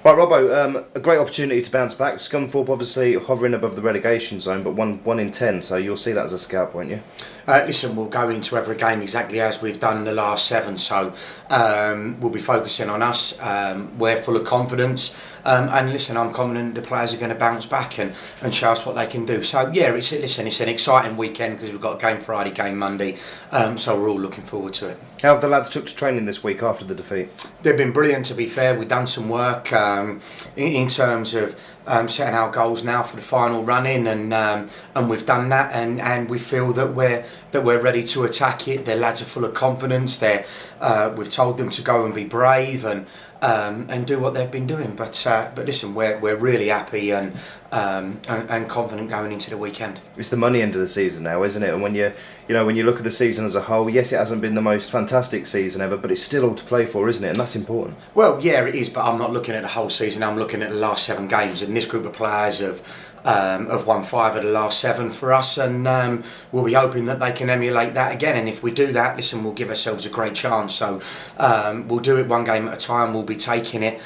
Right, Robbo, a great opportunity to bounce back. Scunthorpe obviously hovering above the relegation zone, but one in 10, so you'll see that as a scout, won't you? Listen, we'll go into every game exactly as we've done the last 7, so we'll be focusing on us. We're full of confidence, and listen, I'm confident the players are going to bounce back and show us what they can do. So yeah, it's an exciting weekend because we've got a game Friday, game Monday, so we're all looking forward to it. How have the lads took to training this week after the defeat? They've been brilliant, to be fair. We've done some work in terms of setting our goals now for the final run in, and we've done that, and we feel that we're ready to attack it. The lads are full of confidence. We've told them to go and be brave and do what they've been doing. But listen, we're really happy and confident going into the weekend. It's the money end of the season now, isn't it? And when when you look at the season as a whole, yes, it hasn't been the most fantastic season ever, but it's still all to play for, isn't it? And that's important. Well, yeah, it is, but I'm not looking at the whole season. I'm looking at the last 7 games, and this group of players have won 5 of the last 7 for us, and we'll be hoping that they can emulate that again. And if we do that, listen, we'll give ourselves a great chance. So we'll do it one game at a time. We'll be taking it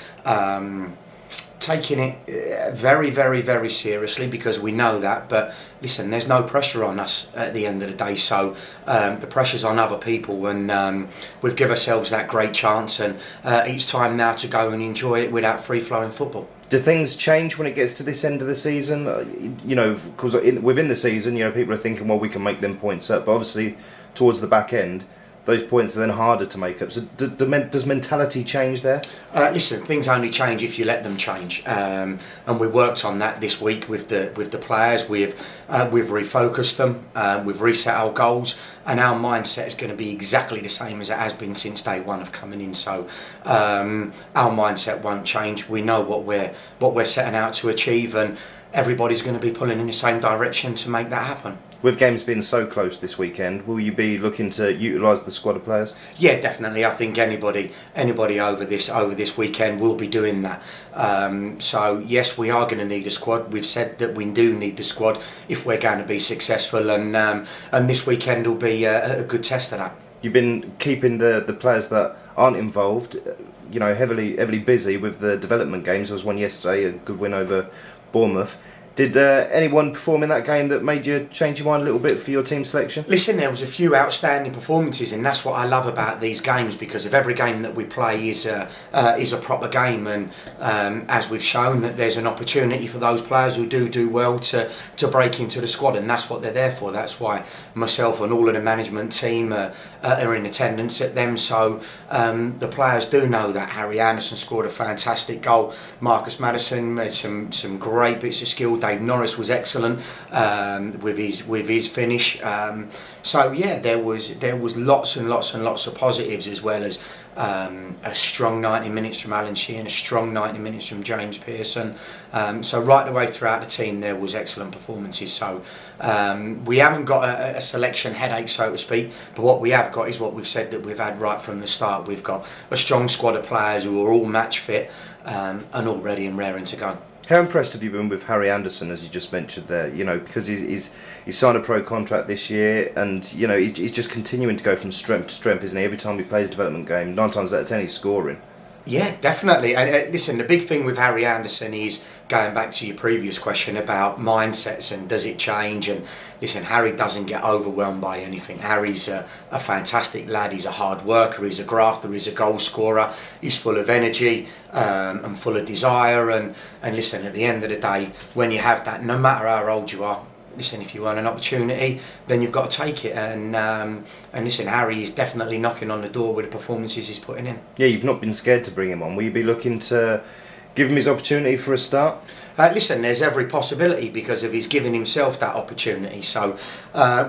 very, very, very seriously, because we know that. But listen, there's no pressure on us at the end of the day, so the pressure's on other people, and we've given ourselves that great chance, and it's time now to go and enjoy it without free-flowing football. Do things change when it gets to this end of the season? Because within the season, people are thinking, well, we can make them points up, but obviously towards the back end, those points are then harder to make up. So does mentality change there? Listen, things only change if you let them change, and we worked on that this week with the players. We've refocused them, we've reset our goals, and our mindset is going to be exactly the same as it has been since day one of coming in. So our mindset won't change. We know what we're setting out to achieve, and everybody's going to be pulling in the same direction to make that happen. With games being so close this weekend, will you be looking to utilise the squad of players? Yeah, definitely. I think anybody over this weekend will be doing that. So yes, we are going to need a squad. We've said that we do need the squad if we're going to be successful, and this weekend will be a good test of that. You've been keeping the players that aren't involved, heavily busy with the development games. There was one yesterday, a good win over Bournemouth. Did anyone perform in that game that made you change your mind a little bit for your team selection? Listen, there was a few outstanding performances, and that's what I love about these games, because of every game that we play is a proper game, and as we've shown, that there's an opportunity for those players who do well to break into the squad, and that's what they're there for. That's why myself and all of the management team are in attendance at them. So the players do know that. Harry Anderson scored a fantastic goal. Marcus Maddison made some great bits of skill. Dave Norris was excellent with his finish. So yeah, there was lots and lots of positives, as well as a strong 90 minutes from Alan Sheehan, a strong 90 minutes from James Pearson. So right the way throughout the team, there was excellent performances. So we haven't got a selection headache, so to speak, but what we have got is what we've said that we've had right from the start. We've got a strong squad of players who are all match fit and all ready and raring to go. How impressed have you been with Harry Anderson, as you just mentioned there? Because he's signed a pro contract this year, and he's just continuing to go from strength to strength, isn't he? Every time he plays a development game, 9 times out of 10 he's scoring. Yeah, definitely. And listen, the big thing with Harry Anderson is, going back to your previous question about mindsets and does it change, and listen, Harry doesn't get overwhelmed by anything. Harry's a fantastic lad. He's a hard worker, he's a grafter, he's a goal scorer, he's full of energy and full of desire, and listen, at the end of the day, when you have that, no matter how old you are, listen, if you want an opportunity, then you've got to take it. And listen, Harry is definitely knocking on the door with the performances he's putting in. Yeah, you've not been scared to bring him on. Will you be looking to give him his opportunity for a start? Listen, there's every possibility, because of his giving himself that opportunity. So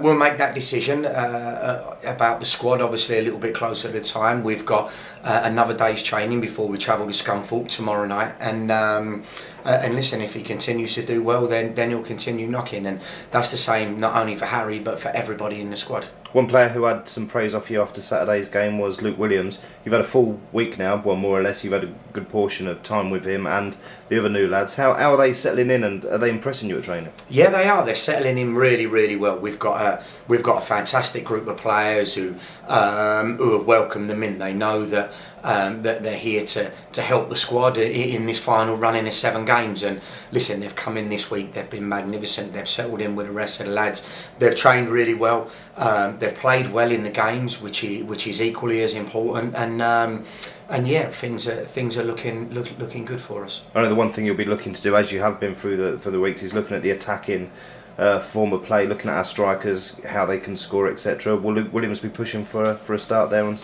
we'll make that decision about the squad, obviously a little bit closer to the time. We've got another day's training before we travel to Scunthorpe tomorrow night, and listen, if he continues to do well, then he'll continue knocking, and that's the same not only for Harry but for everybody in the squad. One player who had some praise off you after Saturday's game was Luke Williams. You've had a full week now, well, more or less. You've had a good portion of time with him and the other new lads. How are they settling in, and are they impressing you at training? Yeah, they are. They're settling in really, really well. We've got a fantastic group of players who have welcomed them in. They know that that they're here to help the squad in this final run in 7 games. And listen, they've come in this week, they've been magnificent, they've settled in with the rest of the lads, they've trained really well, they've played well in the games, which is equally as important. And yeah, things are looking good for us. I know the one thing you'll be looking to do, as you have been through for the weeks, is looking at the attacking form of play, looking at our strikers, how they can score, etc. Will Luke Williams be pushing for a start there on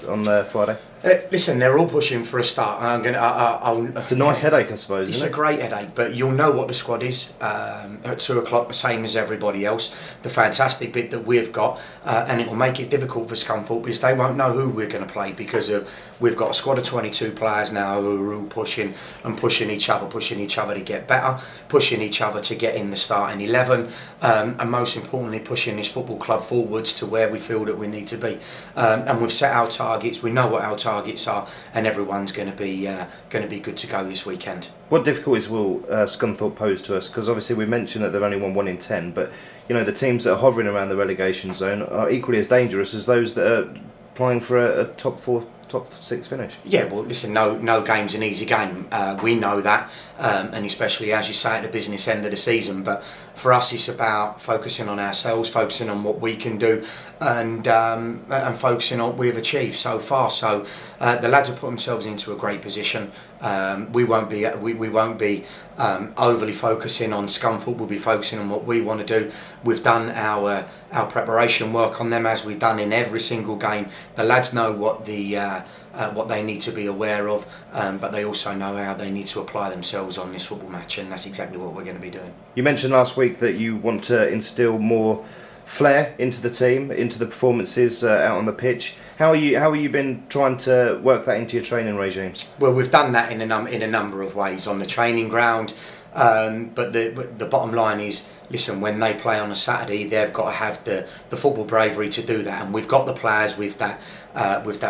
Friday? Listen, they're all pushing for a start. It's a nice headache, I suppose. It's a great headache, but you'll know what the squad is at 2 o'clock, the same as everybody else. The fantastic bit that we've got, and it will make it difficult for Scunthorpe, is they won't know who we're going to play, because we've got a squad of 22 players now who are all pushing each other to get better, pushing each other to get in the starting 11, and most importantly, pushing this football club forwards to where we feel that we need to be. And we've set our targets. We know what our targets are, and everyone's going to be good to go this weekend. What difficulties will Scunthorpe pose to us? Because obviously we mentioned that they've only won 1 in 10, but you know, the teams that are hovering around the relegation zone are equally as dangerous as those that are applying for a top 4, top 6 finish. Yeah, well, listen, no game's an easy game. We know that, and especially, as you say, at the business end of the season. But for us, it's about focusing on ourselves, focusing on what we can do, and focusing on what we've achieved so far. So the lads have put themselves into a great position. We won't be overly focusing on Scunthorpe. We'll be focusing on what we want to do. We've done our preparation work on them, as we've done in every single game. The lads know what they need to be aware of, but they also know how they need to apply themselves on this football match, and that's exactly what we're going to be doing. You mentioned last week that you want to instill more flair into the team, into the performances out on the pitch. How are you been trying to work that into your training regimes? Well, we've done that in a number of ways on the training ground, but the bottom line is, listen, when they play on a Saturday, they've got to have the football bravery to do that, and we've got the players with that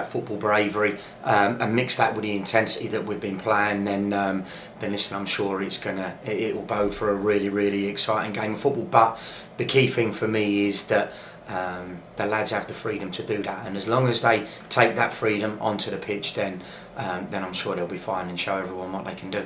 football bravery, and mix that with the intensity that we've been playing. Then listen, I'm sure it will bode for a really, really exciting game of football. But the key thing for me is that the lads have the freedom to do that, and as long as they take that freedom onto the pitch, then I'm sure they'll be fine and show everyone what they can do.